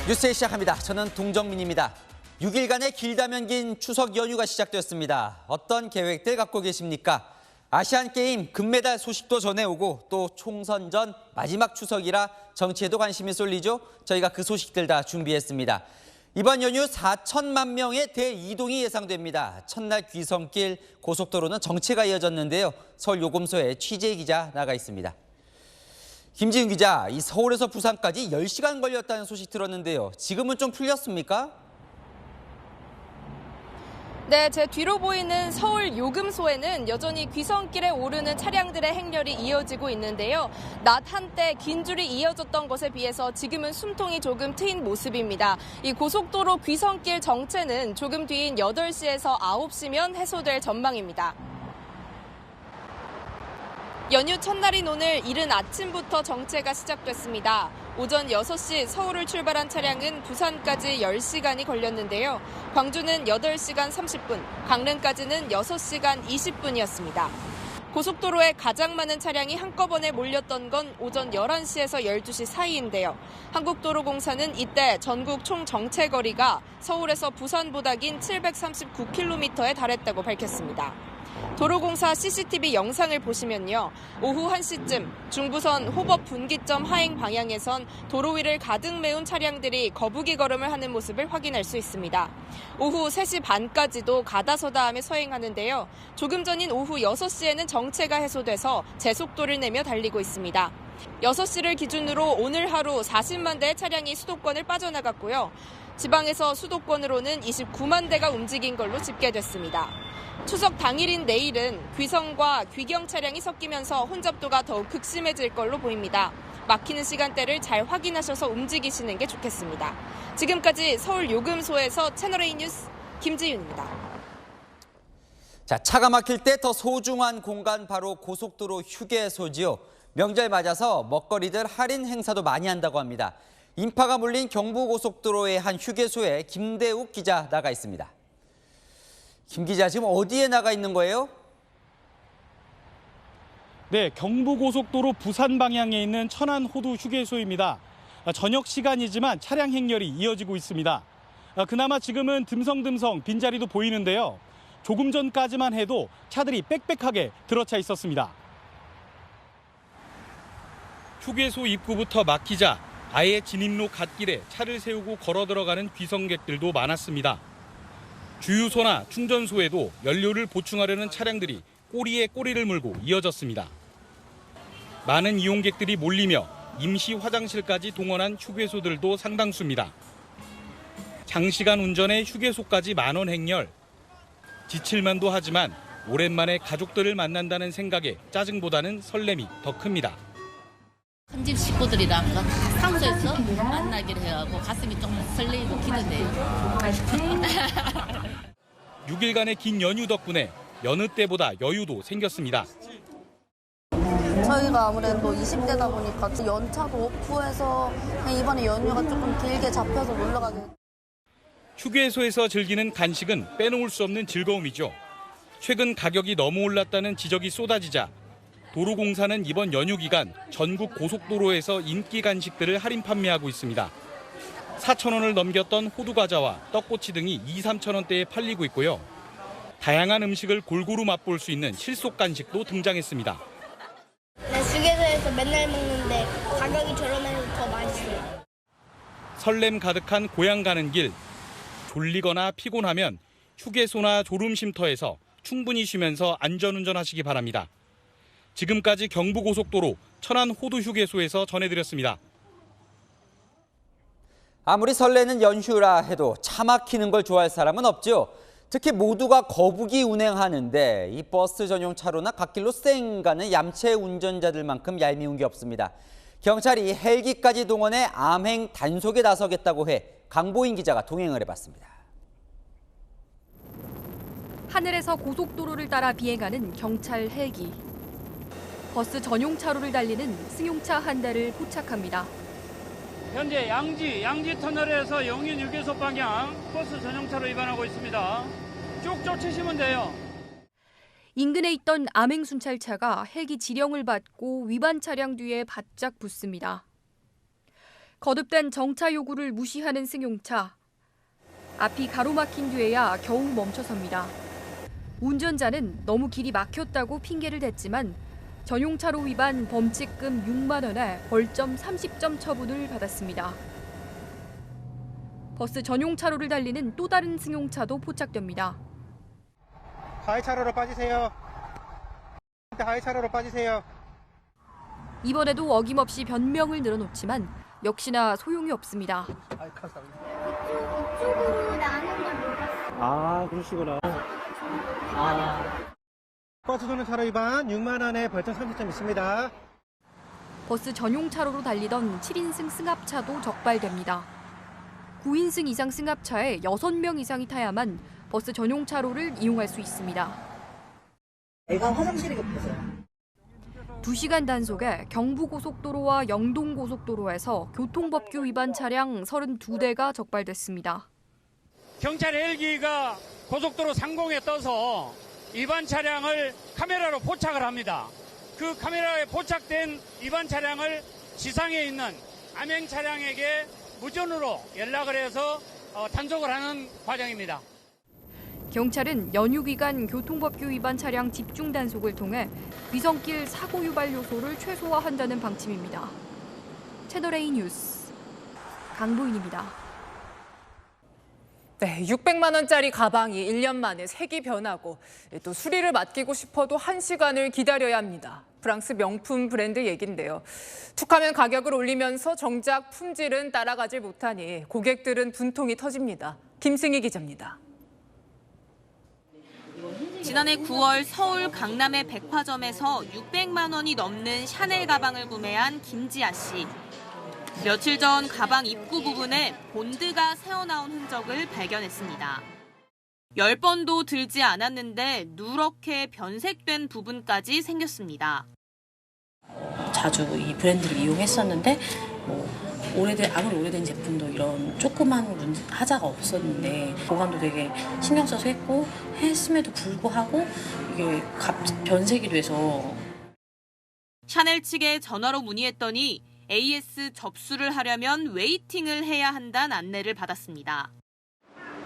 뉴스에 시작합니다. 저는 동정민입니다. 6일간의 길다면 긴 추석 연휴가 시작되었습니다. 어떤 계획들 갖고 계십니까? 아시안게임 금메달 소식도 전해오고 또 총선 전 마지막 추석이라 정치에도 관심이 쏠리죠. 저희가 그 소식들 다 준비했습니다. 이번 연휴 4천만 명의 대이동이 예상됩니다. 첫날 귀성길 고속도로는 정체가 이어졌는데요. 서울 요금소에 취재 기자 나가 있습니다. 김지윤 기자, 이 서울에서 부산까지 10시간 걸렸다는 소식 들었는데요. 지금은 좀 풀렸습니까? 네, 제 뒤로 보이는 서울 요금소에는 여전히 귀성길에 오르는 차량들의 행렬이 이어지고 있는데요. 낮 한때 긴 줄이 이어졌던 것에 비해서 지금은 숨통이 조금 트인 모습입니다. 이 고속도로 귀성길 정체는 조금 뒤인 8시에서 9시면 해소될 전망입니다. 연휴 첫날인 오늘 이른 아침부터 정체가 시작됐습니다. 오전 6시 서울을 출발한 차량은 부산까지 10시간이 걸렸는데요. 광주는 8시간 30분, 강릉까지는 6시간 20분이었습니다. 고속도로에 가장 많은 차량이 한꺼번에 몰렸던 건 오전 11시에서 12시 사이인데요. 한국도로공사는 이때 전국 총 정체 거리가 서울에서 부산보다 긴 739km에 달했다고 밝혔습니다. 도로공사 CCTV 영상을 보시면요. 오후 1시쯤 중부선 호법 분기점 하행 방향에선 도로 위를 가득 메운 차량들이 거북이 걸음을 하는 모습을 확인할 수 있습니다. 오후 3시 반까지도 가다서다 하며 서행하는데요. 조금 전인 오후 6시에는 정체가 해소돼서 제속도를 내며 달리고 있습니다. 6시를 기준으로 오늘 하루 40만 대의 차량이 수도권을 빠져나갔고요. 지방에서 수도권으로는 29만 대가 움직인 걸로 집계됐습니다. 추석 당일인 내일은 귀성과 귀경 차량이 섞이면서 혼잡도가 더욱 극심해질 걸로 보입니다. 막히는 시간대를 잘 확인하셔서 움직이시는 게 좋겠습니다. 지금까지 서울 요금소에서 채널A 뉴스 김지윤입니다. 자, 차가 막힐 때 더 소중한 공간 바로 고속도로 휴게소지요. 명절 맞아서 먹거리들 할인 행사도 많이 한다고 합니다. 인파가 몰린 경부고속도로의 한 휴게소에 김대욱 기자 나가 있습니다. 김 기자, 지금 어디에 나가 있는 거예요? 네, 경부고속도로 부산 방향에 있는 천안호두 휴게소입니다. 저녁 시간이지만 차량 행렬이 이어지고 있습니다. 그나마 지금은 듬성듬성 빈자리도 보이는데요. 조금 전까지만 해도 차들이 빽빽하게 들어차 있었습니다. 휴게소 입구부터 막히자 아예 진입로 갓길에 차를 세우고 걸어 들어가는 귀성객들도 많았습니다. 주유소나 충전소에도 연료를 보충하려는 차량들이 꼬리에 꼬리를 물고 이어졌습니다. 많은 이용객들이 몰리며 임시 화장실까지 동원한 휴게소들도 상당수입니다. 장시간 운전에 휴게소까지 만원 행렬. 지칠만도 하지만 오랜만에 가족들을 만난다는 생각에 짜증보다는 설렘이 더 큽니다. 큰 집 식구들이랑 상소에서 만나기로 해가지고 가슴이 좀 설레이고 기대돼요. 6일간의 긴 연휴 덕분에 여느 때보다 여유도 생겼습니다. 저희가 아무래도 20대다 보니까 연차도 오프해서 이번에 연휴가 조금 길게 잡혀서 놀러 가게. 휴게소에서 즐기는 간식은 빼놓을 수 없는 즐거움이죠. 최근 가격이 너무 올랐다는 지적이 쏟아지자 도로공사는 이번 연휴 기간 전국 고속도로에서 인기 간식들을 할인 판매하고 있습니다. 4,000원을 넘겼던 호두과자와 떡꼬치 등이 2, 3,000원대에 팔리고 있고요. 다양한 음식을 골고루 맛볼 수 있는 실속 간식도 등장했습니다. 네, 휴게소에서 맨날 먹는데 가격이 저렴해서 더 맛있어요. 설렘 가득한 고향 가는 길. 졸리거나 피곤하면 휴게소나 졸음쉼터에서 충분히 쉬면서 안전운전하시기 바랍니다. 지금까지 경부고속도로 천안호두휴게소에서 전해드렸습니다. 아무리 설레는 연휴라 해도 차 막히는 걸 좋아할 사람은 없죠. 특히 모두가 거북이 운행하는데 이 버스 전용 차로나 갓길로 쌩 가는 얌체 운전자들만큼 얄미운 게 없습니다. 경찰이 헬기까지 동원해 암행 단속에 나서겠다고 해 강보인 기자가 동행을 해봤습니다. 하늘에서 고속도로를 따라 비행하는 경찰 헬기. 버스 전용 차로를 달리는 승용차 한 대를 포착합니다. 현재 양지 터널에서 영인 휴게소 방향 버스 전용차로 위반하고 있습니다. 쭉 쫓으시면 돼요. 인근에 있던 암행순찰차가 헬기 지령을 받고 위반 차량 뒤에 바짝 붙습니다. 거듭된 정차 요구를 무시하는 승용차. 앞이 가로막힌 뒤에야 겨우 멈춰섭니다. 운전자는 너무 길이 막혔다고 핑계를 댔지만 전용차로 위반 범칙금 6만 원에 벌점 30점 처분을 받았습니다. 버스 전용차로를 달리는 또 다른 승용차도 포착됩니다. 하이차로로 빠지세요. 하이차로로 빠지세요. 이번에도 어김없이 변명을 늘어놓지만 역시나 소용이 없습니다. 아, 그러시구나. 버스 전용차로 위반 6만 원에 벌점 30점 있습니다. 버스 전용차로로 달리던 7인승 승합차도 적발됩니다. 9인승 이상 승합차에 6명 이상이 타야만 버스 전용차로를 이용할 수 있습니다. 애가 화장실이 급해서요. 2시간 단속에 경부고속도로와 영동고속도로에서 교통법규 위반 차량 32대가 적발됐습니다. 경찰 헬기가 고속도로 상공에 떠서 위반 차량을 카메라로 포착을 합니다. 그 카메라에 포착된 위반 차량을 지상에 있는 암행 차량에게 무전으로 연락을 해서 단속을 하는 과정입니다. 경찰은 연휴 기간 교통법규 위반 차량 집중 단속을 통해 귀성길 사고 유발 요소를 최소화한다는 방침입니다. 채널A 뉴스 강보인입니다. 네, 600만 원짜리 가방이 1년 만에 색이 변하고 또 수리를 맡기고 싶어도 1시간을 기다려야 합니다. 프랑스 명품 브랜드 얘긴데요. 툭하면 가격을 올리면서 정작 품질은 따라가지 못하니 고객들은 분통이 터집니다. 김승희 기자입니다. 지난해 9월 서울 강남의 백화점에서 600만 원이 넘는 샤넬 가방을 구매한 김지아 씨. 며칠 전 가방 입구 부분에 본드가 새어나온 흔적을 발견했습니다. 10번도 들지 않았는데 누렇게 변색된 부분까지 생겼습니다. 자주 이 브랜드를 이용했었는데 아무리 오래된 제품도 이런 조그만 하자가 없었는데 보관도 되게 신경 써서 했음에도 불구하고 이게 변색이 돼서 샤넬 측에 전화로 문의했더니 AS 접수를 하려면 웨이팅을 해야 한다는 안내를 받았습니다.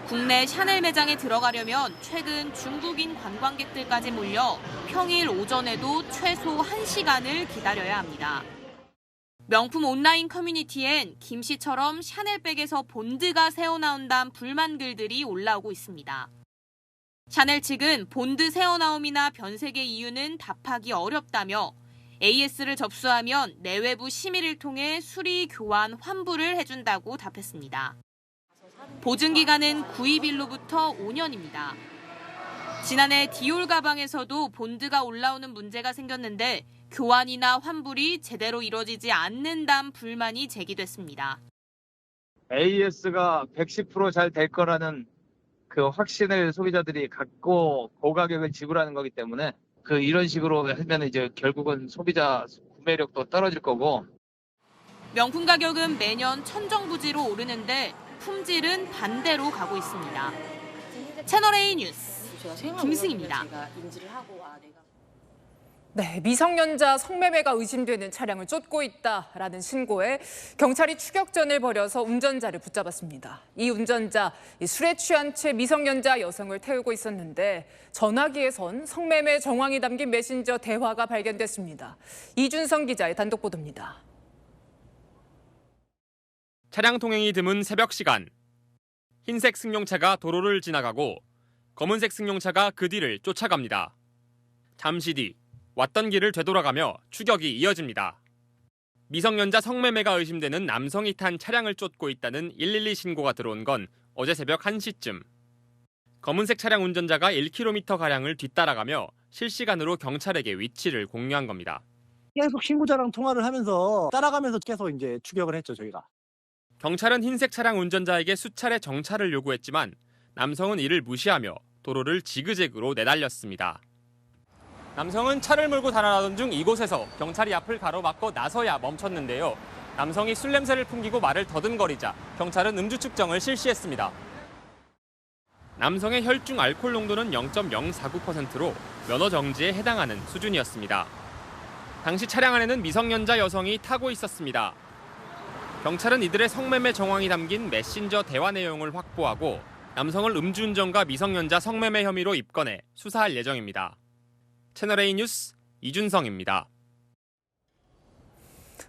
국내 샤넬 매장에 들어가려면 최근 중국인 관광객들까지 몰려 평일 오전에도 최소 1시간을 기다려야 합니다. 명품 온라인 커뮤니티엔 김 씨처럼 샤넬백에서 본드가 새어나온다는 불만 글들이 올라오고 있습니다. 샤넬 측은 본드 새어나옴이나 변색의 이유는 답하기 어렵다며 AS를 접수하면 내외부 심의를 통해 수리, 교환, 환불을 해준다고 답했습니다. 보증기간은 구입일로부터 5년입니다. 지난해 디올 가방에서도 본드가 올라오는 문제가 생겼는데 교환이나 환불이 제대로 이뤄지지 않는다는 불만이 제기됐습니다. AS가 110% 잘 될 거라는 그 확신을 소비자들이 갖고 고가격을 지불하는 거기 때문에 이런 식으로 하면 이제 결국은 소비자 구매력도 떨어질 거고. 명품 가격은 매년 천정부지로 오르는데 품질은 반대로 가고 있습니다. 채널A 뉴스 김승희입니다. 네, 미성년자 성매매가 의심되는 차량을 쫓고 있다라는 신고에 경찰이 추격전을 벌여서 운전자를 붙잡았습니다. 이 운전자, 술에 취한 채 미성년자 여성을 태우고 있었는데 전화기에선 성매매 정황이 담긴 메신저 대화가 발견됐습니다. 이준성 기자의 단독 보도입니다. 차량 통행이 드문 새벽 시간, 흰색 승용차가 도로를 지나가고 검은색 승용차가 그 뒤를 쫓아갑니다. 잠시 뒤 왔던 길을 되돌아가며 추격이 이어집니다. 미성년자 성매매가 의심되는 남성이 탄 차량을 쫓고 있다는 112 신고가 들어온 건 어제 새벽 1시쯤. 검은색 차량 운전자가 1km가량을 뒤따라가며 실시간으로 경찰에게 위치를 공유한 겁니다. 계속 신고자랑 통화를 하면서 따라가면서 계속 이제 추격을 했죠, 저희가. 경찰은 흰색 차량 운전자에게 수차례 정차를 요구했지만 남성은 이를 무시하며 도로를 지그재그로 내달렸습니다. 남성은 차를 몰고 달아나던 중 이곳에서 경찰이 앞을 가로막고 나서야 멈췄는데요. 남성이 술 냄새를 풍기고 말을 더듬거리자 경찰은 음주 측정을 실시했습니다. 남성의 혈중 알코올 농도는 0.049%로 면허 정지에 해당하는 수준이었습니다. 당시 차량 안에는 미성년자 여성이 타고 있었습니다. 경찰은 이들의 성매매 정황이 담긴 메신저 대화 내용을 확보하고 남성을 음주운전과 미성년자 성매매 혐의로 입건해 수사할 예정입니다. 채널A 뉴스 이준성입니다.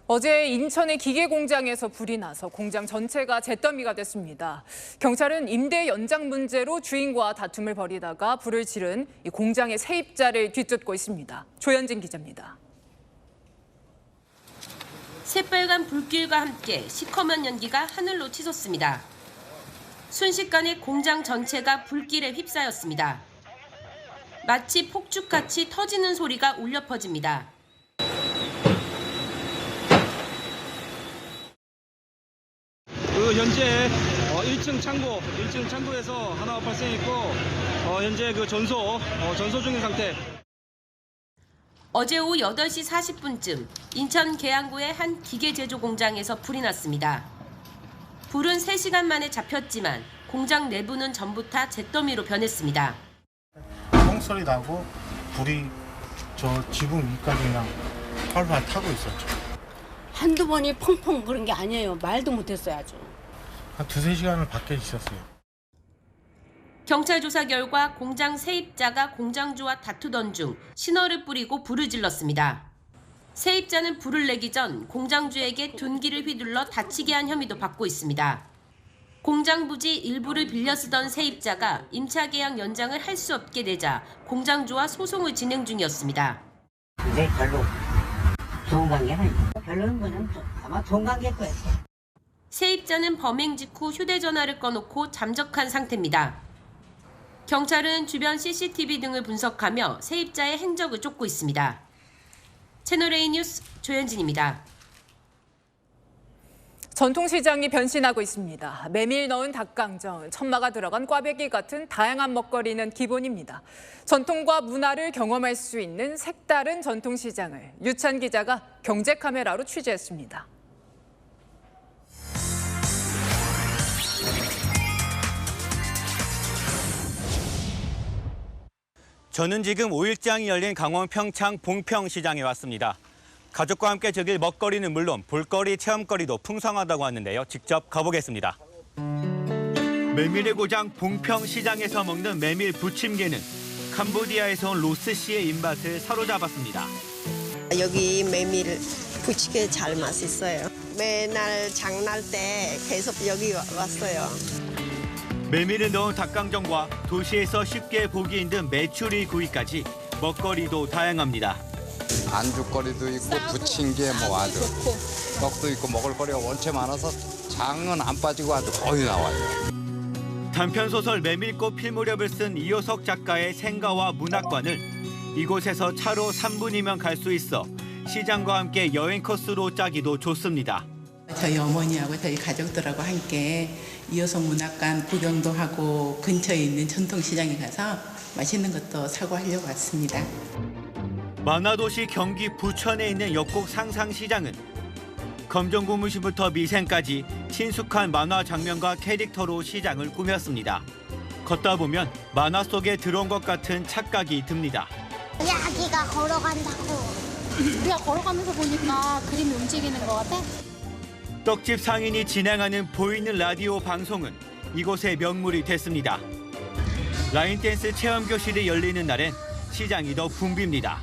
어제 인천의 기계 공장에서 불이 나서 공장 전체가 잿더미가 됐습니다. 경찰은 임대 연장 문제로 주인과 다툼을 벌이다가 불을 지른 이 공장의 세입자를 뒤쫓고 있습니다. 조현진 기자입니다. 새빨간 불길과 함께 시커먼 연기가 하늘로 치솟습니다. 순식간에 공장 전체가 불길에 휩싸였습니다. 마치 폭죽같이 터지는 소리가 울려 퍼집니다. 현재 1층 창고에서 하나가 발생했고 현재 전소 중인 상태. 어제 오후 8시 40분쯤 인천 계양구의 한 기계 제조 공장에서 불이 났습니다. 불은 3시간 만에 잡혔지만 공장 내부는 전부 다 잿더미로 변했습니다. 똥소리 나고 불이 저 지붕 위까지 그냥 활활 타고 있었죠. 한두 번이 펑펑 그런 게 아니에요. 말도 못했어요 아주. 한 2-3시간을 밖에 있었어요. 경찰 조사 결과 공장 세입자가 공장주와 다투던 중 신호를 뿌리고 불을 질렀습니다. 세입자는 불을 내기 전 공장주에게 둔기를 휘둘러 다치게 한 혐의도 받고 있습니다. 공장 부지 일부를 빌려 쓰던 세입자가 임차 계약 연장을 할 수 없게 되자 공장주와 소송을 진행 중이었습니다. 네, 별로 좋은 관계는 별로인 거는 아마 좋은 관계일 거예요. 세입자는 범행 직후 휴대전화를 꺼놓고 잠적한 상태입니다. 경찰은 주변 CCTV 등을 분석하며 세입자의 행적을 쫓고 있습니다. 채널A 뉴스 조현진입니다. 전통시장이 변신하고 있습니다. 메밀 넣은 닭강정, 천마가 들어간 꽈배기 같은 다양한 먹거리는 기본입니다. 전통과 문화를 경험할 수 있는 색다른 전통시장을 유찬 기자가 경제카메라로 취재했습니다. 저는 지금 5일장이 열린 강원 평창 봉평시장에 왔습니다. 가족과 함께 즐길 먹거리는 물론 볼거리, 체험거리도 풍성하다고 하는데요. 직접 가보겠습니다. 메밀의 고장 봉평시장에서 먹는 메밀 부침개는 캄보디아에서 온 로스 씨의 입맛을 사로잡았습니다. 여기 메밀 부침개 잘 맛있어요. 매날 장날 때 계속 여기 왔어요. 메밀을 넣은 닭강정과 도시에서 쉽게 보기 힘든 메추리 구이까지 먹거리도 다양합니다. 안주거리도 있고 부침개 뭐 아주 떡도 있고 먹을 거리가 원체 많아서 장은 안 빠지고 아주 거의 나와요. 단편소설 메밀꽃 필 무렵을 쓴 이효석 작가의 생가와 문학관을 이곳에서 차로 3분이면 갈 수 있어 시장과 함께 여행 코스로 짜기도 좋습니다. 저희 어머니하고 저희 가족들하고 함께 이효석 문학관 구경도 하고 근처에 있는 전통시장에 가서 맛있는 것도 사고 하려고 왔습니다. 만화도시 경기 부천에 있는 역곡 상상시장은 검정고무신부터 미생까지 친숙한 만화 장면과 캐릭터로 시장을 꾸몄습니다. 걷다 보면 만화 속에 들어온 것 같은 착각이 듭니다. 아기가 걸어간다고. 우리가 걸어가면서 보니까 그림이 움직이는 것 같아? 떡집 상인이 진행하는 보이는 라디오 방송은 이곳의 명물이 됐습니다. 라인댄스 체험교실이 열리는 날엔 시장이 더 붐빕니다.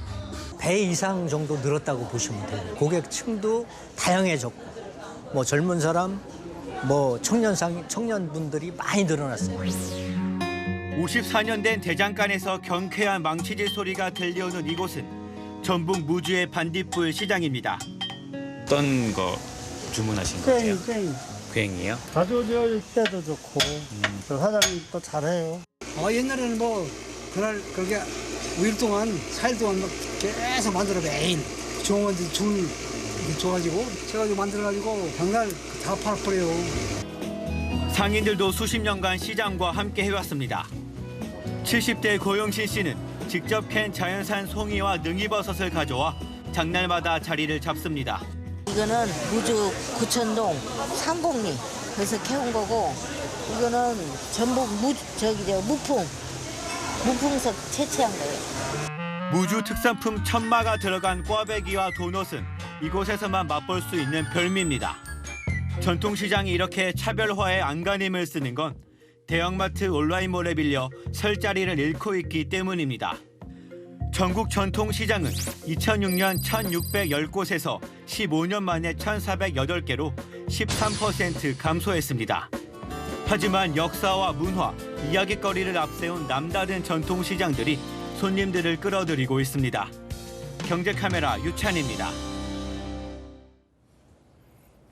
배 이상 정도 늘었다고 보시면 돼요. 고객층도 다양해졌고, 뭐 젊은 사람, 뭐 청년분들이 많이 늘어났어요. 54년 된 대장간에서 경쾌한 망치질 소리가 들려오는 이곳은 전북 무주의 반딧불 시장입니다. 어떤 거 주문하신 거예요? 괭이요? 가져올 때도 좋고 사장님 또 잘해요. 옛날에는 뭐 그날 그게 5일 동안 4일 동안 막 계속 만들어 매일 종원들 줄 줘가지고 제가 만들어가지고 당날 다 팔아버려요. 상인들도 수십 년간 시장과 함께 해왔습니다. 70대 고영신 씨는 직접 캔 자연산 송이와 능이버섯을 가져와 장날마다 자리를 잡습니다. 이거는 무주 구천동 상곡리 그래서 캐온 거고 이거는 전북 무풍에서 채취한 거예요. 무주 특산품 천마가 들어간 꽈배기와 도넛은 이곳에서만 맛볼 수 있는 별미입니다. 전통시장이 이렇게 차별화에 안간힘을 쓰는 건 대형마트 온라인몰에 빌려 설 자리를 잃고 있기 때문입니다. 전국 전통시장은 2006년 1,610곳에서 15년 만에 1,408개로 13% 감소했습니다. 하지만 역사와 문화, 이야깃거리를 앞세운 남다른 전통시장들이 손님들을 끌어들이고 있습니다. 경제카메라 유찬입니다.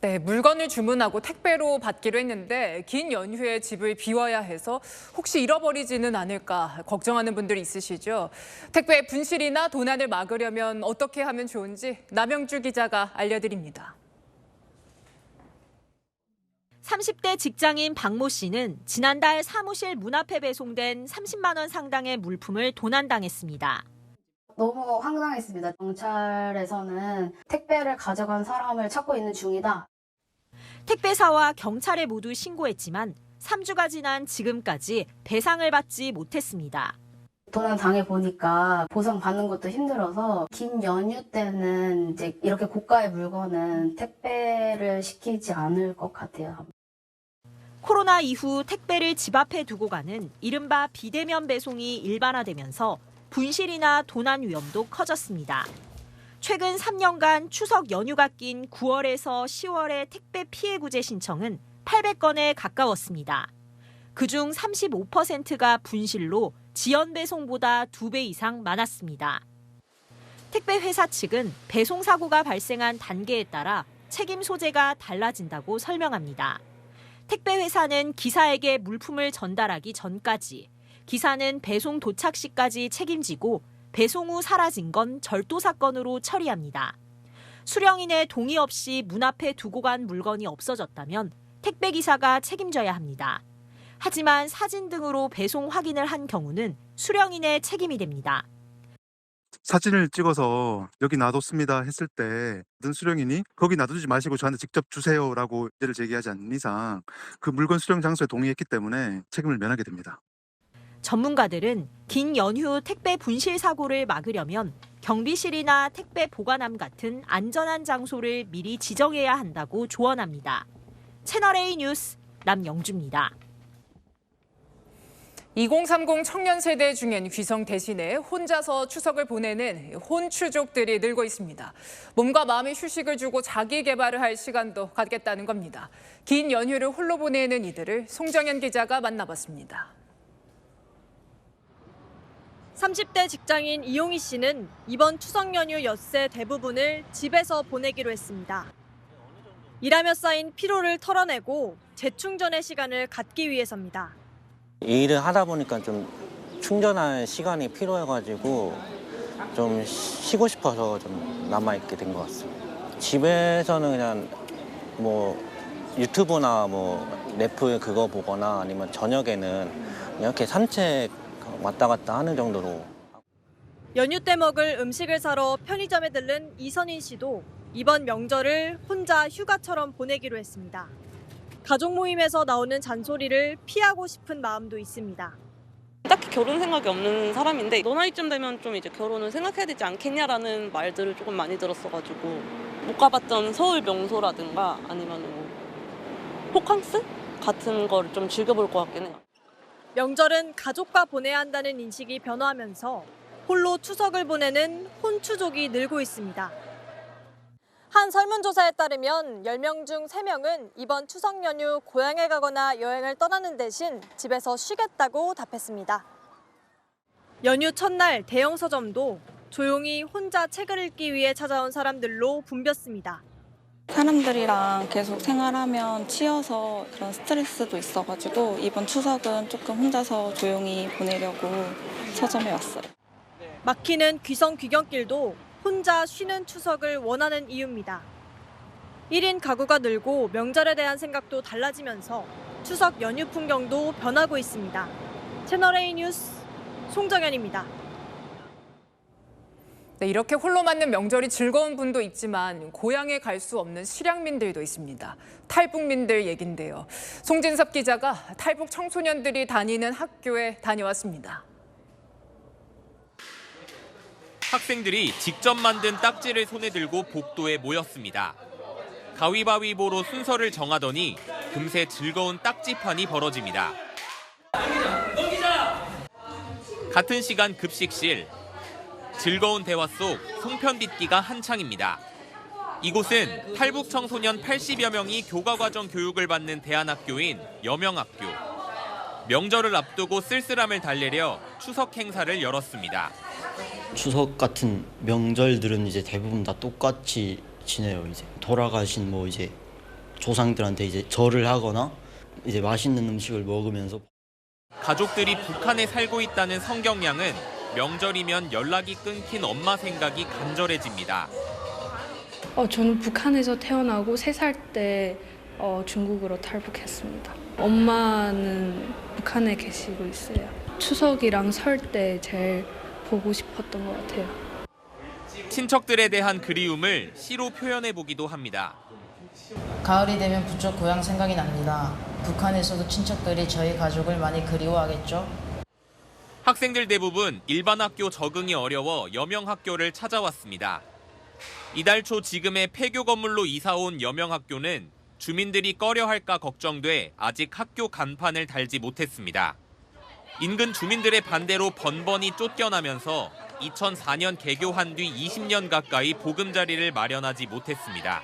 네, 물건을 주문하고 택배로 받기로 했는데 긴 연휴에 집을 비워야 해서 혹시 잃어버리지는 않을까 걱정하는 분들이 있으시죠? 택배 분실이나 도난을 막으려면 어떻게 하면 좋은지 남영주 기자가 알려드립니다. 30대 직장인 박모 씨는 지난달 사무실 문 앞에 배송된 30만 원 상당의 물품을 도난당했습니다. 너무 황당했습니다. 경찰에서는 택배를 가져간 사람을 찾고 있는 중이다. 택배사와 경찰에 모두 신고했지만 3주가 지난 지금까지 배상을 받지 못했습니다. 도난 당해보니까 보상 받는 것도 힘들어서 긴 연휴 때는 이제 이렇게 고가의 물건은 택배를 시키지 않을 것 같아요. 코로나 이후 택배를 집 앞에 두고 가는 이른바 비대면 배송이 일반화되면서 분실이나 도난 위험도 커졌습니다. 최근 3년간 추석 연휴가 낀 9월에서 10월의 택배 피해 구제 신청은 800건에 가까웠습니다. 그중 35%가 분실로 지연 배송보다 2배 이상 많았습니다. 택배 회사 측은 배송 사고가 발생한 단계에 따라 책임 소재가 달라진다고 설명합니다. 택배 회사는 기사에게 물품을 전달하기 전까지, 기사는 배송 도착 시까지 책임지고 배송 후 사라진 건 절도 사건으로 처리합니다. 수령인의 동의 없이 문 앞에 두고 간 물건이 없어졌다면 택배 기사가 책임져야 합니다. 하지만 사진 등으로 배송 확인을 한 경우는 수령인의 책임이 됩니다. 사진을 찍어서 여기 놔뒀습니다 했을 때 모든 수령인이 거기 놔두지 마시고 저한테 직접 주세요라고 문제를 제기하지 않는 이상 그 물건 수령 장소에 동의했기 때문에 책임을 면하게 됩니다. 전문가들은 긴 연휴 택배 분실 사고를 막으려면 경비실이나 택배 보관함 같은 안전한 장소를 미리 지정해야 한다고 조언합니다. 채널A 뉴스 남영주입니다. 2030 청년 세대 중엔 귀성 대신에 혼자서 추석을 보내는 혼추족들이 늘고 있습니다. 몸과 마음의 휴식을 주고 자기 개발을 할 시간도 갖겠다는 겁니다. 긴 연휴를 홀로 보내는 이들을 송정현 기자가 만나봤습니다. 30대 직장인 이용희 씨는 이번 추석 연휴 엿새 대부분을 집에서 보내기로 했습니다. 일하며 쌓인 피로를 털어내고 재충전의 시간을 갖기 위해서입니다. 일을 하다 보니까 좀 충전할 시간이 필요해가지고 좀 쉬고 싶어서 좀 남아있게 된 것 같습니다. 집에서는 그냥 뭐 유튜브나 뭐 넷플 그거 보거나 아니면 저녁에는 이렇게 산책 왔다 갔다 하는 정도로. 연휴 때 먹을 음식을 사러 편의점에 들른 이선인 씨도 이번 명절을 혼자 휴가처럼 보내기로 했습니다. 가족 모임에서 나오는 잔소리를 피하고 싶은 마음도 있습니다. 딱히 결혼 생각이 없는 사람인데 너 나이쯤 되면 좀 이제 결혼을 생각해야 되지 않겠냐라는 말들을 조금 많이 들었어가지고 못 가봤던 서울 명소라든가 아니면 뭐 호캉스 같은 걸 좀 즐겨볼 것 같긴 해요. 명절은 가족과 보내야 한다는 인식이 변화하면서 홀로 추석을 보내는 혼추족이 늘고 있습니다. 한 설문조사에 따르면 10명 중 3명은 이번 추석 연휴 고향에 가거나 여행을 떠나는 대신 집에서 쉬겠다고 답했습니다. 연휴 첫날 대형 서점도 조용히 혼자 책을 읽기 위해 찾아온 사람들로 붐볐습니다. 사람들이랑 계속 생활하면 치여서 그런 스트레스도 있어가지고 이번 추석은 조금 혼자서 조용히 보내려고 서점에 왔어요. 막히는 귀성 귀경길도 혼자 쉬는 추석을 원하는 이유입니다. 1인 가구가 늘고 명절에 대한 생각도 달라지면서 추석 연휴 풍경도 변하고 있습니다. 채널A 뉴스 송정현입니다. 네, 이렇게 홀로 맞는 명절이 즐거운 분도 있지만 고향에 갈 수 없는 실향민들도 있습니다. 탈북민들 얘긴데요. 송진섭 기자가 탈북 청소년들이 다니는 학교에 다녀왔습니다. 학생들이 직접 만든 딱지를 손에 들고 복도에 모였습니다. 가위바위보로 순서를 정하더니 금세 즐거운 딱지판이 벌어집니다. 같은 시간 급식실. 즐거운 대화 속 송편빚기가 한창입니다. 이곳은 탈북 청소년 80여 명이 교과과정 교육을 받는 대안학교인 여명학교. 명절을 앞두고 쓸쓸함을 달래려 추석 행사를 열었습니다. 추석 같은 명절들은 이제 대부분 다 똑같이 지내요. 이제 돌아가신 이제 조상들한테 이제 절을 하거나 이제 맛있는 음식을 먹으면서. 가족들이 북한에 살고 있다는 성경양은 명절이면 연락이 끊긴 엄마 생각이 간절해집니다. 저는 북한에서 태어나고 3살 때 중국으로 탈북했습니다. 엄마는 북한에 계시고 있어요. 추석이랑 설 때 제일 보고 싶었던 것 같아요. 친척들에 대한 그리움을 시로 표현해보기도 합니다. 가을이 되면 부쩍 고향 생각이 납니다. 북한에서도 친척들이 저희 가족을 많이 그리워하겠죠? 학생들 대부분 일반 학교 적응이 어려워 여명학교를 찾아왔습니다. 이달 초 지금의 폐교 건물로 이사온 여명학교는 주민들이 꺼려할까 걱정돼 아직 학교 간판을 달지 못했습니다. 인근 주민들의 반대로 번번이 쫓겨나면서 2004년 개교한 뒤 20년 가까이 보금자리를 마련하지 못했습니다.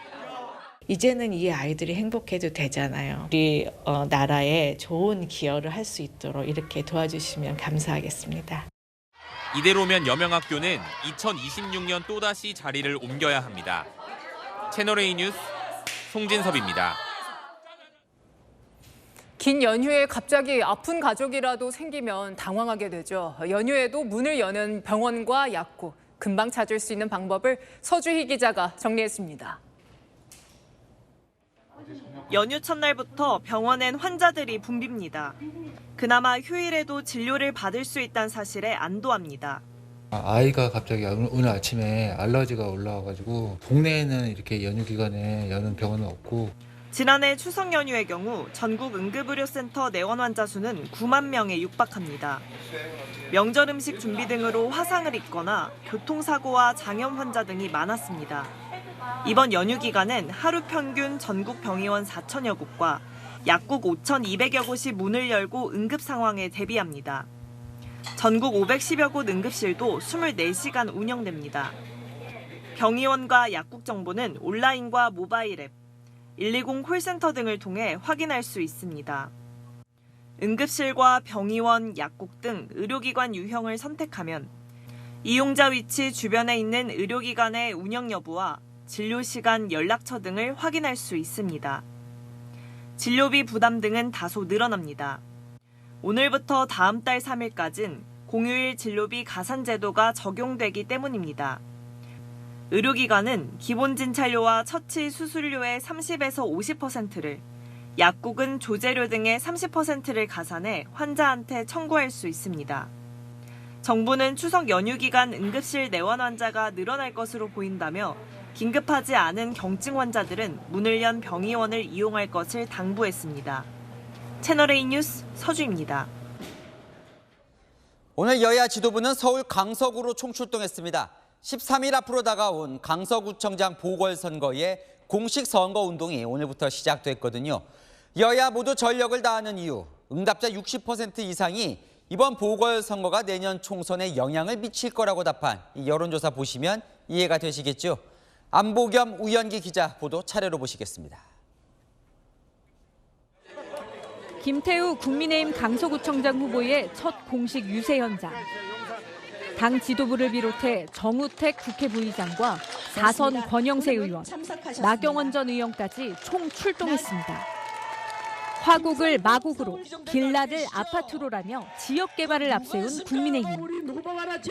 이제는 이 아이들이 행복해도 되잖아요. 우리 나라에 좋은 기여를 할 수 있도록 이렇게 도와주시면 감사하겠습니다. 이대로면 여명학교는 2026년 또다시 자리를 옮겨야 합니다. 채널A 뉴스 송진섭입니다. 긴 연휴에 갑자기 아픈 가족이라도 생기면 당황하게 되죠. 연휴에도 문을 여는 병원과 약국, 금방 찾을 수 있는 방법을 서주희 기자가 정리했습니다. 연휴 첫날부터 병원엔 환자들이 붐빕니다. 그나마 휴일에도 진료를 받을 수 있다는 사실에 안도합니다. 아이가 갑자기 오늘 아침에 알러지가 올라와가지고 동네에는 이렇게 연휴 기간에 여는 병원은 없고. 지난해 추석 연휴의 경우 전국 응급의료센터 내원 환자 수는 9만 명에 육박합니다. 명절 음식 준비 등으로 화상을 입거나 교통사고와 장염 환자 등이 많았습니다. 이번 연휴 기간엔 하루 평균 전국 병의원 4천여 곳과 약국 5,200여 곳이 문을 열고 응급 상황에 대비합니다. 전국 510여 곳 응급실도 24시간 운영됩니다. 병의원과 약국 정보는 온라인과 모바일 앱, 120 콜센터 등을 통해 확인할 수 있습니다. 응급실과 병의원, 약국 등 의료기관 유형을 선택하면 이용자 위치 주변에 있는 의료기관의 운영 여부와 진료시간, 연락처 등을 확인할 수 있습니다. 진료비 부담 등은 다소 늘어납니다. 오늘부터 다음 달 3일까지는 공휴일 진료비 가산 제도가 적용되기 때문입니다. 의료기관은 기본 진찰료와 처치 수술료의 30에서 50%를, 약국은 조제료 등의 30%를 가산해 환자한테 청구할 수 있습니다. 정부는 추석 연휴 기간 응급실 내원 환자가 늘어날 것으로 보인다며 긴급하지 않은 경증 환자들은 문을 연 병의원을 이용할 것을 당부했습니다. 채널A 뉴스 서주입니다. 오늘 여야 지도부는 서울 강서구로 총출동했습니다. 13일 앞으로 다가온 강서구청장 보궐선거의 공식 선거운동이 오늘부터 시작됐거든요. 여야 모두 전력을 다하는 이유, 응답자 60% 이상이 이번 보궐선거가 내년 총선에 영향을 미칠 거라고 답한 이 여론조사 보시면 이해가 되시겠죠? 안보겸 우연기 기자 보도 차례로 보시겠습니다. 김태우 국민의힘 강서구청장 후보의 첫 공식 유세 현장. 당 지도부를 비롯해 정우택 국회 부의장과 4선 권영세 의원, 나경원 전 의원까지 총 출동했습니다. 화곡을 마곡으로, 길라를 아파트로라며 지역 개발을 앞세운 국민의힘.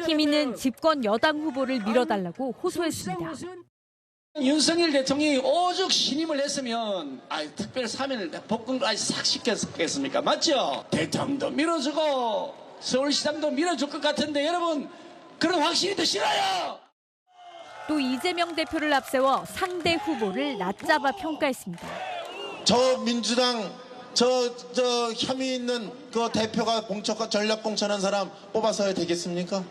힘 있는 집권 여당 후보를 밀어달라고 호소했습니다. 윤석열 대통령이 오죽 신임을 했으면 특별 사면을 복권까지 싹 시켰겠습니까? 맞죠? 대통령도 밀어주고 서울시장도 밀어줄 것 같은데 여러분 그런 확신이 드시나요? 또 이재명 대표를 앞세워 상대 후보를 낮잡아 평가했습니다. 저 민주당 저 혐의 있는 그 대표가 공천과 전략 공천한 사람 뽑아서야 되겠습니까?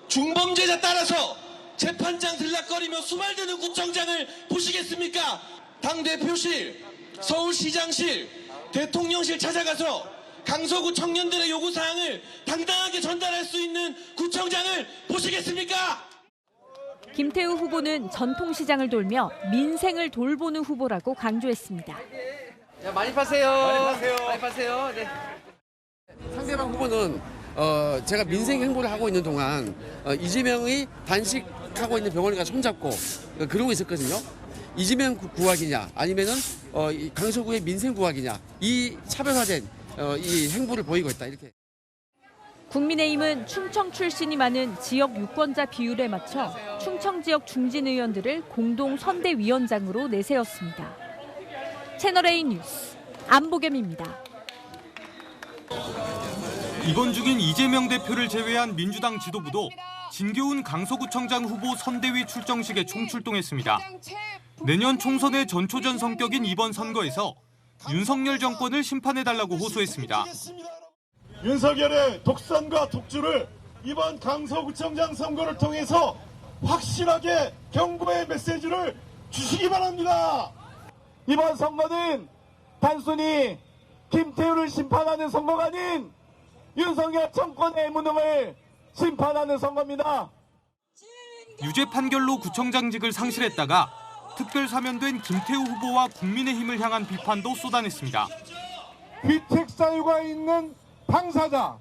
중범죄자 따라서 재판장 들락거리며 수발대는 구청장을 보시겠습니까? 당대표실, 서울시장실, 대통령실 찾아가서 강서구 청년들의 요구사항을 당당하게 전달할 수 있는 구청장을 보시겠습니까? 김태우 후보는 전통시장을 돌며 민생을 돌보는 후보라고 강조했습니다. 야, 많이 파세요. 많이 파세요. 네. 상대방 후보는 제가 민생 행보를 하고 있는 동안 이재명이 단식하고 있는 병원에 가서 손잡고 그러고 있었거든요. 이재명 구하기냐 아니면은 강서구의 민생 구하기냐 이 차별화된 이 행보를 보이고 있다 이렇게. 국민의힘은 충청 출신이 많은 지역 유권자 비율에 맞춰 충청 지역 중진 의원들을 공동 선대위원장으로 내세웠습니다. 채널A 뉴스 안보겸입니다. 입원 중인 이재명 대표를 제외한 민주당 지도부도 진교훈 강서구청장 후보 선대위 출정식에 총출동했습니다. 내년 총선의 전초전 성격인 이번 선거에서 윤석열 정권을 심판해달라고 호소했습니다. 윤석열의 독선과 독주를 이번 강서구청장 선거를 통해서 확실하게 경고의 메시지를 주시기 바랍니다. 이번 선거는 단순히 김태우를 심판하는 선거가 아닌 윤석열 정권의 무능을 심판하는 선거입니다. 유죄 판결로 구청장직을 상실했다가 특별 사면된 김태우 후보와 국민의힘을 향한 비판도 쏟아냈습니다. 귀책 사유가 있는 당사자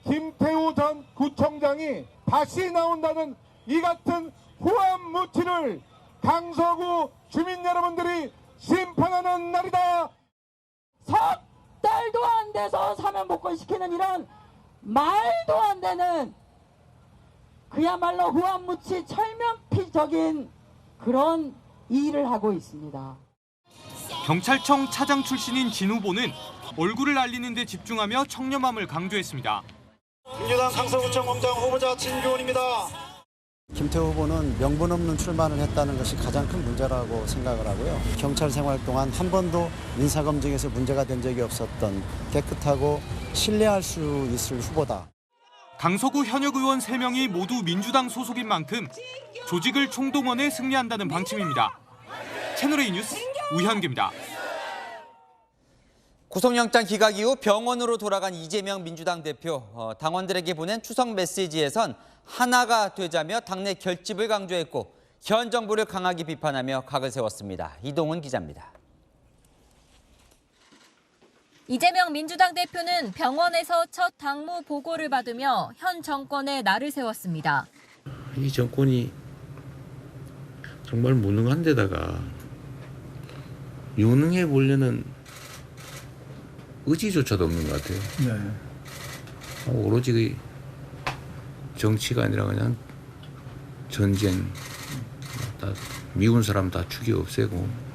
김태우 전 구청장이 다시 나온다는 이 같은 후암무치를 강서구 주민 여러분들이 심판하는 날이다. 석 달도 안 돼서 사면 복권시키는 이런 말도 안 되는 그야말로 후암무치 철면피적인 그런 일을 하고 있습니다. 경찰청 차장 출신인 진 후보는 얼굴을 알리는 데 집중하며 청렴함을 강조했습니다. 민주당 강서구청 공장 후보자 진교훈입니다. 김태우 후보는 명분 없는 출마를 했다는 것이 가장 큰 문제라고 생각을 하고요. 경찰 생활 동안 한 번도 인사검증에서 문제가 된 적이 없었던 깨끗하고 신뢰할 수 있을 후보다. 강서구 현역 의원 3명이 모두 민주당 소속인 만큼 조직을 총동원해 승리한다는 방침입니다. 채널A 뉴스 우현규입니다. 구속영장 기각 이후 병원으로 돌아간 이재명 민주당 대표. 당원들에게 보낸 추석 메시지에선 하나가 되자며 당내 결집을 강조했고 현 정부를 강하게 비판하며 각을 세웠습니다. 이동훈 기자입니다. 이재명 민주당 대표는 병원에서 첫 당무 보고를 받으며 현 정권에 날을 세웠습니다. 이 정권이 정말 무능한 데다가 유능해 보려는 의지조차도 없는 것 같아요. 네. 오로지 정치가 아니라 그냥 전쟁, 미운 사람 다 죽여 없애고.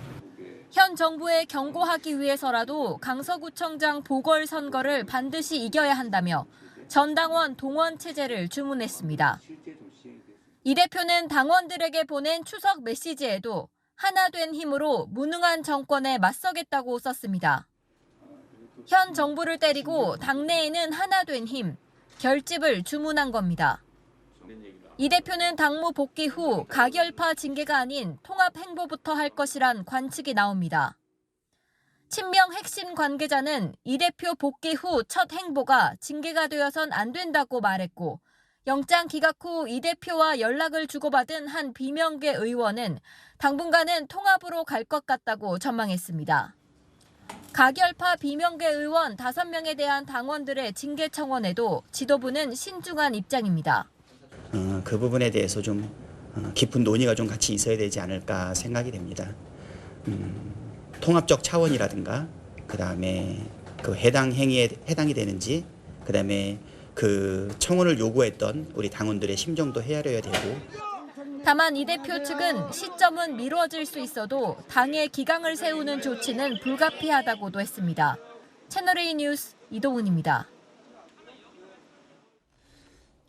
현 정부에 경고하기 위해서라도 강서구청장 보궐선거를 반드시 이겨야 한다며 전당원 동원 체제를 주문했습니다. 이 대표는 당원들에게 보낸 추석 메시지에도 하나 된 힘으로 무능한 정권에 맞서겠다고 썼습니다. 현 정부를 때리고 당내에는 하나 된 힘, 결집을 주문한 겁니다. 이 대표는 당무 복귀 후 가결파 징계가 아닌 통합 행보부터 할 것이란 관측이 나옵니다. 친명 핵심 관계자는 이 대표 복귀 후 첫 행보가 징계가 되어선 안 된다고 말했고 영장 기각 후 이 대표와 연락을 주고받은 한 비명계 의원은 당분간은 통합으로 갈 것 같다고 전망했습니다. 가결파 비명계 의원 5명에 대한 당원들의 징계 청원에도 지도부는 신중한 입장입니다. 그 부분에 대해서 좀 깊은 논의가 좀 같이 있어야 되지 않을까 생각이 됩니다. 통합적 차원이라든가 그다음에 그 해당 행위에 해당이 되는지 그다음에 그 청원을 요구했던 우리 당원들의 심정도 헤아려야 되고. 다만 이 대표 측은 시점은 미뤄질 수 있어도 당의 기강을 세우는 조치는 불가피하다고도 했습니다. 채널A 뉴스 이동훈입니다.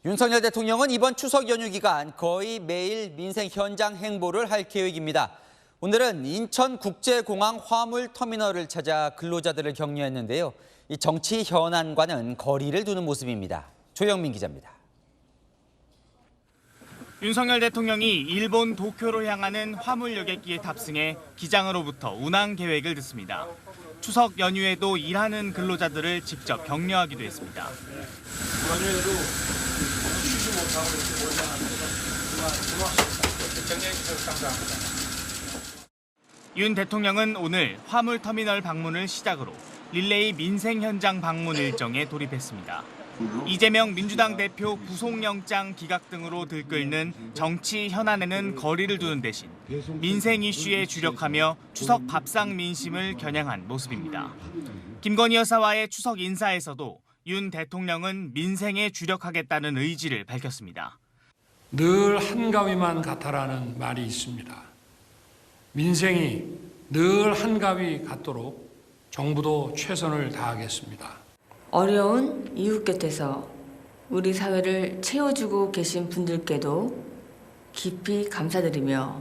윤석열 대통령은 이번 추석 연휴 기간 거의 매일 민생 현장 행보를 할 계획입니다. 오늘은 인천국제공항 화물터미널을 찾아 근로자들을 격려했는데요. 이 정치 현안과는 거리를 두는 모습입니다. 조영민 기자입니다. 윤석열 대통령이 일본 도쿄로 향하는 화물 여객기에 탑승해 기장으로부터 운항 계획을 듣습니다. 추석 연휴에도 일하는 근로자들을 직접 격려하기도 했습니다. 윤 대통령은 오늘 화물터미널 방문을 시작으로 릴레이 민생 현장 방문 일정에 돌입했습니다. 이재명 민주당 대표 구속영장 기각 등으로 들끓는 정치 현안에는 거리를 두는 대신 민생 이슈에 주력하며 추석 밥상 민심을 겨냥한 모습입니다. 김건희 여사와의 추석 인사에서도 윤 대통령은 민생에 주력하겠다는 의지를 밝혔습니다. 늘 한가위만 같아라는 말이 있습니다. 민생이 늘 한가위 같도록 정부도 최선을 다하겠습니다. 어려운 이웃 곁에서 우리 사회를 채워주고 계신 분들께도 깊이 감사드리며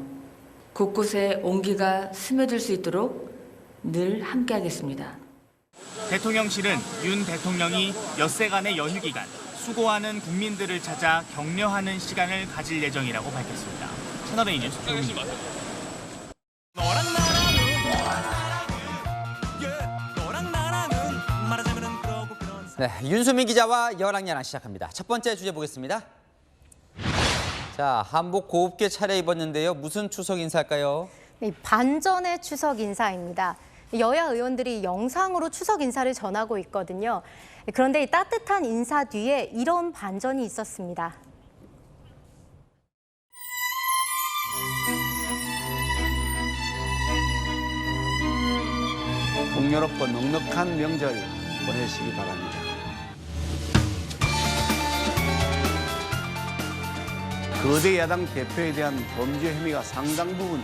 곳곳에 온기가 스며들 수 있도록 늘 함께하겠습니다. 대통령실은 윤 대통령이 엿새간의 연휴 기간 수고하는 국민들을 찾아 격려하는 시간을 가질 예정이라고 밝혔습니다. 채널A 뉴스 조민입니다. 네, 윤수민 기자와 열왕야랑 시작합니다. 첫 번째 주제 보겠습니다. 자, 한복 곱게 차려입었는데요. 무슨 추석 인사일까요? 네, 반전의 추석 인사입니다. 여야 의원들이 영상으로 추석 인사를 전하고 있거든요. 그런데 이 따뜻한 인사 뒤에 이런 반전이 있었습니다. 풍요롭고 넉넉한 명절 보내시기 바랍니다. 거대 야당 대표에 대한 범죄 혐의가 상당 부분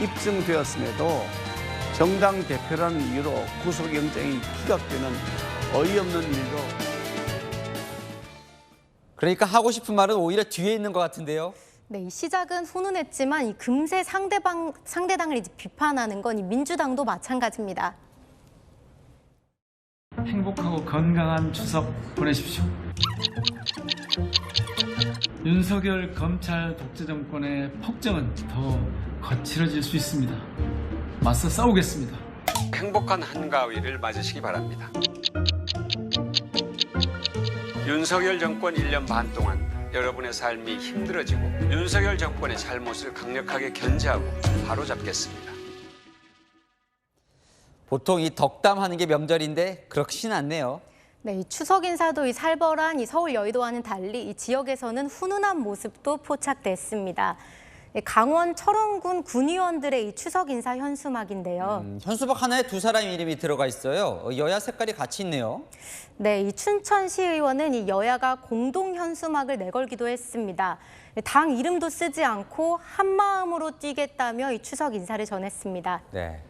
입증되었음에도 정당 대표라는 이유로 구속영장이 기각되는 어이없는 일도. 그러니까 하고 싶은 말은 오히려 뒤에 있는 것 같은데요. 네, 이 시작은 훈훈했지만 이 금세 상대당을 이제 비판하는 건 이 민주당도 마찬가지입니다. 행복하고 건강한 추석 보내십시오. 윤석열 검찰 독재 정권의 폭정은 더 거칠어질 수 있습니다. 맞서 싸우겠습니다. 행복한 한가위를 맞으시기 바랍니다. 윤석열 정권 1년 반 동안 여러분의 삶이 힘들어지고 윤석열 정권의 잘못을 강력하게 견제하고 바로잡겠습니다. 보통 이 덕담하는 게 명절인데 그렇진 않네요. 네, 이 추석 인사도 이 살벌한 이 서울 여의도와는 달리 이 지역에서는 훈훈한 모습도 포착됐습니다. 강원 철원군 군의원들의 이 추석 인사 현수막인데요. 현수막 하나에 두 사람 이름이 들어가 있어요. 여야 색깔이 같이 있네요. 네, 이 춘천시의원은 이 여야가 공동 현수막을 내걸기도 했습니다. 당 이름도 쓰지 않고 한 마음으로 뛰겠다며 이 추석 인사를 전했습니다. 네,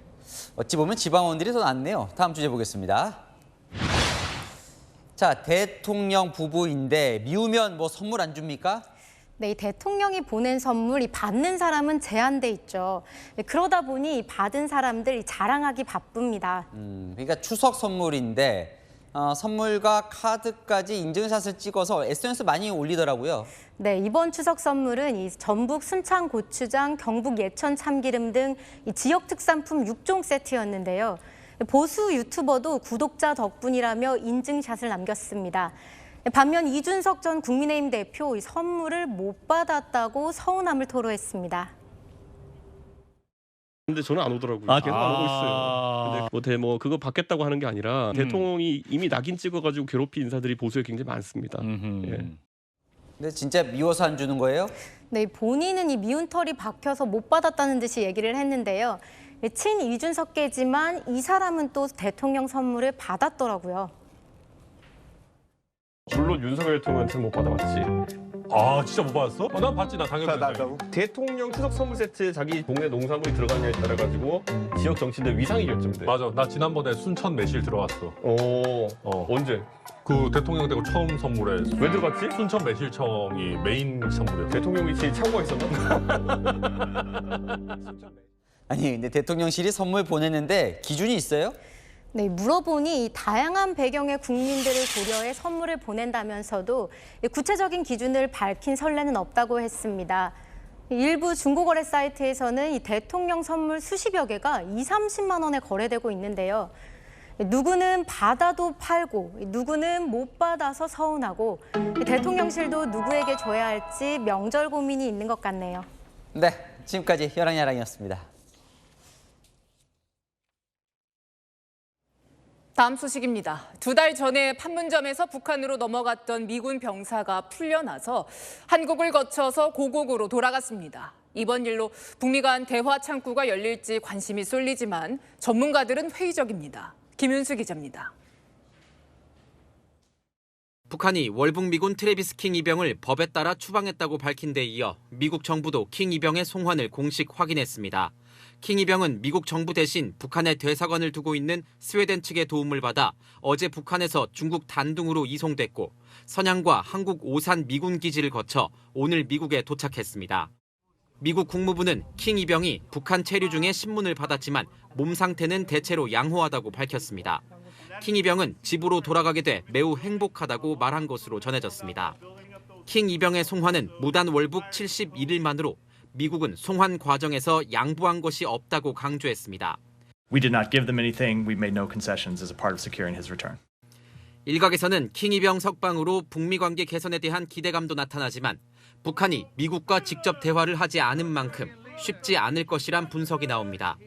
어찌 보면 지방원들이 더 낫네요. 다음 주제 보겠습니다. 자, 대통령 부부인데 미우면 뭐 선물 안 줍니까? 네, 이 대통령이 보낸 선물이 받는 사람은 제한돼 있죠. 그러다 보니 받은 사람들 자랑하기 바쁩니다. 그러니까 추석 선물인데 선물과 카드까지 인증샷을 찍어서 SNS 많이 올리더라고요. 네, 이번 추석 선물은 이 전북 순창 고추장, 경북 예천 참기름 등 이 지역 특산품 6종 세트였는데요. 보수 유튜버도 구독자 덕분이라며 인증샷을 남겼습니다. 반면 이준석 전 국민의힘 대표 선물을 못 받았다고 서운함을 토로했습니다. 근데 저는 안 오더라고요. 계속 안 오고 있어요. 근데 뭐 그거 받겠다고 하는 게 아니라 대통령이 이미 낙인 찍어가지고 괴롭힌 인사들이 보수에 굉장히 많습니다. 예. 근데 진짜 미워서 안 주는 거예요? 네, 본인은 이 미운 털이 박혀서 못 받았다는 듯이 얘기를 했는데요. 친 이준석계지만 이 사람은 또 대통령 선물을 받았더라고요. 물론 윤석열 대통령한테 못 받아봤지. 아, 진짜 못 받았어? 난 받지, 나 당연히 받았다고. 대통령 추석 선물 세트에 자기 동네 농산물이 들어가냐에 따라 가지고 지역 정치인들 위상이 결정돼. 맞아, 나 지난번에 순천 매실 들어갔어. 언제? 그 대통령 되고 처음 선물에. 왜 들어갔지? 순천 매실청이 메인 선물이었어. 대통령 위치에 창고가 있었나? 아니, 근데 대통령실이 선물 보냈는데 기준이 있어요? 네, 물어보니 이 다양한 배경의 국민들을 고려해 선물을 보낸다면서도 구체적인 기준을 밝힌 선례는 없다고 했습니다. 일부 중고거래 사이트에서는 이 대통령 선물 수십여 개가 30만 원에 거래되고 있는데요. 누구는 받아도 팔고 누구는 못 받아서 서운하고 대통령실도 누구에게 줘야 할지 명절 고민이 있는 것 같네요. 네, 지금까지 열랑야랑이었습니다. 다음 소식입니다. 2달 전에 판문점에서 북한으로 넘어갔던 미군 병사가 풀려나서 한국을 거쳐서 고국으로 돌아갔습니다. 이번 일로 북미 간 대화 창구가 열릴지 관심이 쏠리지만 전문가들은 회의적입니다. 김윤수 기자입니다. 북한이 월북 미군 트래비스 킹 이병을 법에 따라 추방했다고 밝힌 데 이어 미국 정부도 킹 이병의 송환을 공식 확인했습니다. 킹 이병은 미국 정부 대신 북한에 대사관을 두고 있는 스웨덴 측의 도움을 받아 어제 북한에서 중국 단둥으로 이송됐고 선양과 한국 오산 미군 기지를 거쳐 오늘 미국에 도착했습니다. 미국 국무부는 킹 이병이 북한 체류 중에 신문을 받았지만 몸 상태는 대체로 양호하다고 밝혔습니다. 킹 이병은 집으로 돌아가게 돼 매우 행복하다고 말한 것으로 전해졌습니다. 킹 이병의 송환은 무단 월북 71일 만으로 미국은 송환 과정에서 양보한 것이 없다고 강조했습니다. We did not give them anything. We made no concessions as a part of securing his return. 일각에서는 킹 이병 석방으로 북미 관계 개선에 대한 기대감도 나타나지만 북한이 미국과 직접 대화를 하지 않은 만큼 쉽지 않을 것이란 분석이 나옵니다.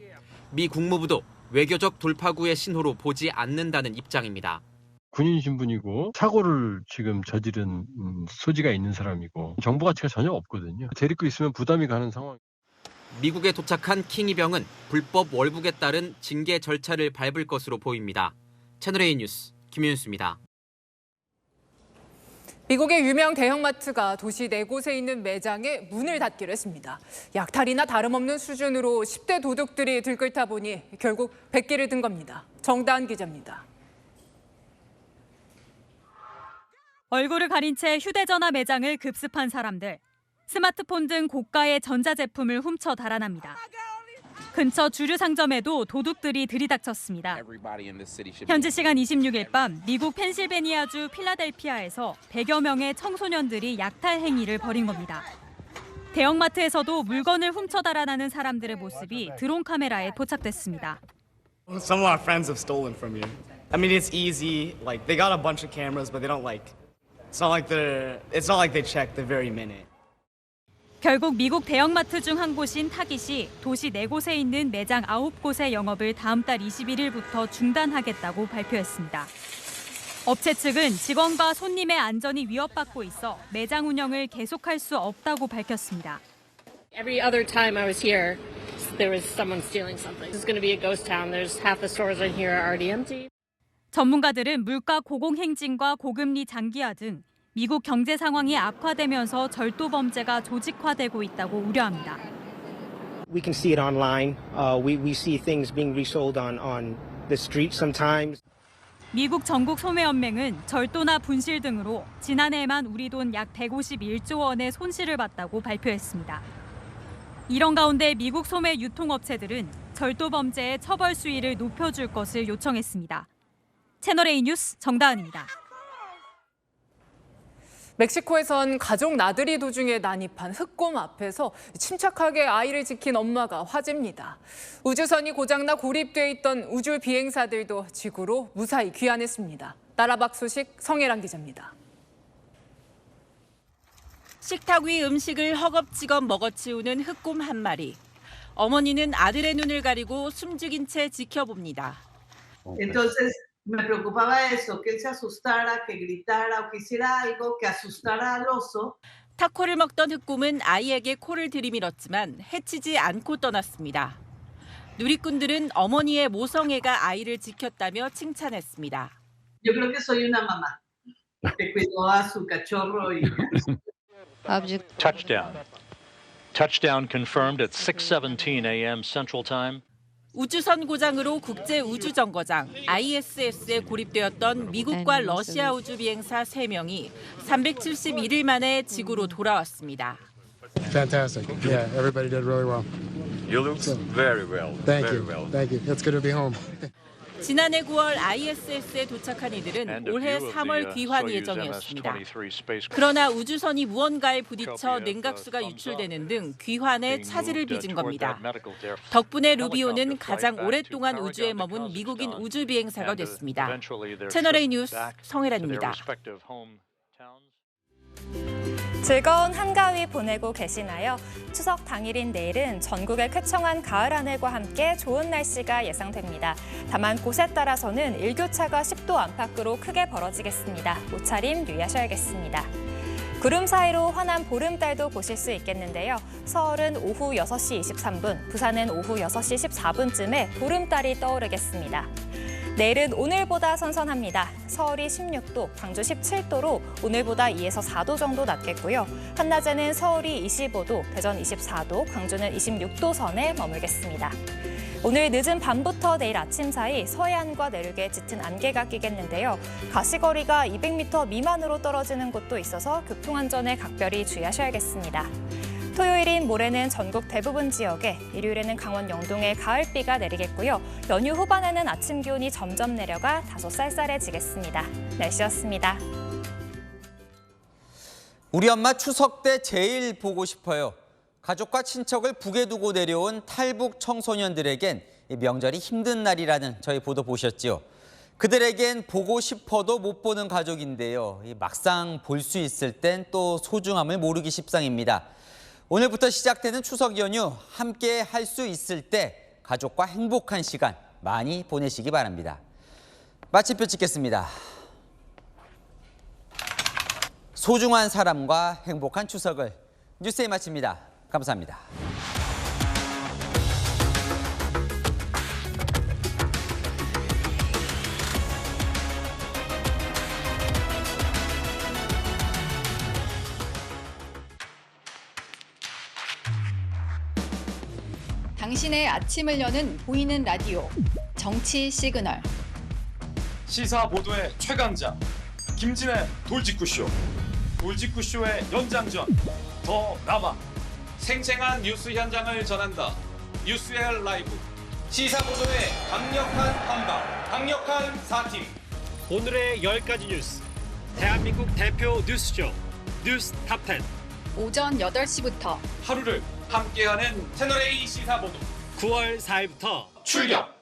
미 국무부도 외교적 돌파구의 신호로 보지 않는다는 입장입니다. 군인 신분이고 사고를 지금 저지른 소지가 있는 사람이고 정보 가치가 전혀 없거든요. 데리고 있으면 부담이 가는 상황. 미국에 도착한 킹 이병은 불법 월북에 따른 징계 절차를 밟을 것으로 보입니다. 채널A 뉴스 김윤수입니다. 미국의 유명 대형마트가 도시 4곳에 있는 매장에 문을 닫기로 했습니다. 약탈이나 다름없는 수준으로 10대 도둑들이 들끓다 보니 결국 100개를 든 겁니다. 정다은 기자입니다. 얼굴을 가린 채 휴대전화 매장을 급습한 사람들. 스마트폰 등 고가의 전자제품을 훔쳐 달아납니다. 근처 주류 상점에도 도둑들이 들이닥쳤습니다. 현지 시간 26일 밤 미국 펜실베니아주 필라델피아에서 100여 명의 청소년들이 약탈 행위를 벌인 겁니다. 대형마트에서도 물건을 훔쳐 달아나는 사람들의 모습이 드론 카메라에 포착됐습니다. Some of our friends have stolen from you. I mean, it's easy. Like they got a bunch of cameras, but they don't It's not like they check the very minute. 결국 미국 대형마트 중 한 곳인 타깃이 도시 4곳에 있는 매장 9곳의 영업을 다음 달 21일부터 중단하겠다고 발표했습니다. 업체 측은 직원과 손님의 안전이 위협받고 있어 매장 운영을 계속할 수 없다고 밝혔습니다. Every other time I was here, there was someone stealing something. This is going to be a ghost town. There's half the stores in here are already empty. 전문가들은 물가 고공행진과 고금리 장기화 등 미국 경제 상황이 악화되면서 절도 범죄가 조직화되고 있다고 우려합니다. We can see it online. We see things being resold on the street sometimes. 미국 전국 소매연맹은 절도나 분실 등으로 지난해에만 우리 돈 약 151조 원의 손실을 봤다고 발표했습니다. 이런 가운데 미국 소매 유통업체들은 절도 범죄의 처벌 수위를 높여줄 것을 요청했습니다. 채널A 뉴스 정다은입니다. 멕시코에선 가족 나들이 도중에 난입한 흑곰 앞에서 침착하게 아이를 지킨 엄마가 화제입니다. 우주선이 고장나 고립돼 있던 우주 비행사들도 지구로 무사히 귀환했습니다. 나라박 소식 성혜란 기자입니다. 식탁 위 음식을 허겁지겁 먹어치우는 흑곰 한 마리. 어머니는 아들의 눈을 가리고 숨죽인 채 지켜봅니다. Entonces me preocupaba eso, que él se asustara, que gritara o que hiciera algo que asustara al oso. 타코를 먹던 흑곰은 아이에게 코를 들이밀었지만 해치지 않고 떠났습니다. 누리꾼들은 어머니의 모성애가 아이를 지켰다며 칭찬했습니다. Yo creo que soy una mamá que cuidó a su cachorro y Touchdown. Touchdown confirmed at 6:17 a.m. Central Time. 우주선 고장으로 국제우주정거장 ISS에 고립되었던 미국과 러시아 우주 비행사 3명이 371일 만에 지구로 돌아왔습니다. Fantastic. Yeah, everybody did really well. You look very well. Thank very you. well. Thank you. It's good to be home. 지난해 9월 ISS에 도착한 이들은 올해 3월 귀환 예정이었습니다. 그러나 우주선이 무언가에 부딪혀 냉각수가 유출되는 등 귀환에 차질을 빚은 겁니다. 덕분에 루비오는 가장 오랫동안 우주에 머문 미국인 우주 비행사가 됐습니다. 채널A 뉴스 성혜란입니다. 즐거운 한가위 보내고 계시나요? 추석 당일인 내일은 전국의 쾌청한 가을 하늘과 함께 좋은 날씨가 예상됩니다. 다만 곳에 따라서는 일교차가 10도 안팎으로 크게 벌어지겠습니다. 옷차림 유의하셔야겠습니다. 구름 사이로 환한 보름달도 보실 수 있겠는데요. 서울은 오후 6시 23분, 부산은 오후 6시 14분쯤에 보름달이 떠오르겠습니다. 내일은 오늘보다 선선합니다. 서울이 16도, 광주 17도로 오늘보다 2에서 4도 정도 낮겠고요. 한낮에는 서울이 25도, 대전 24도, 광주는 26도 선에 머물겠습니다. 오늘 늦은 밤부터 내일 아침 사이 서해안과 내륙에 짙은 안개가 끼겠는데요. 가시거리가 200m 미만으로 떨어지는 곳도 있어서 교통안전에 각별히 주의하셔야겠습니다. 토요일인 모레는 전국 대부분 지역에, 일요일에는 강원 영동에 가을비가 내리겠고요. 연휴 후반에는 아침 기온이 점점 내려가 다소 쌀쌀해지겠습니다. 날씨였습니다. 우리 엄마 추석 때 제일 보고 싶어요. 가족과 친척을 북에 두고 내려온 탈북 청소년들에겐 명절이 힘든 날이라는 저희 보도 보셨죠? 그들에겐 보고 싶어도 못 보는 가족인데요. 막상 볼 수 있을 땐 또 소중함을 모르기 십상입니다. 오늘부터 시작되는 추석 연휴 함께 할 수 있을 때 가족과 행복한 시간 많이 보내시기 바랍니다. 마침표 찍겠습니다. 소중한 사람과 행복한 추석을 뉴스에 마칩니다. 감사합니다. 당신의 아침을 여는 보이는 라디오, 정치 시그널. 시사 보도의 최강자 김진애 돌직구쇼. 돌직구쇼의 연장전 더 남아. 생생한 뉴스 현장을 전한다. 뉴스엘 라이브. 시사 보도의 강력한 한방, 강력한 4팀. 오늘의 10가지 뉴스. 대한민국 대표 뉴스쇼 뉴스 탑10. 오전 8시부터 하루를 함께하는 채널A 시사보도 9월 4일부터 출격!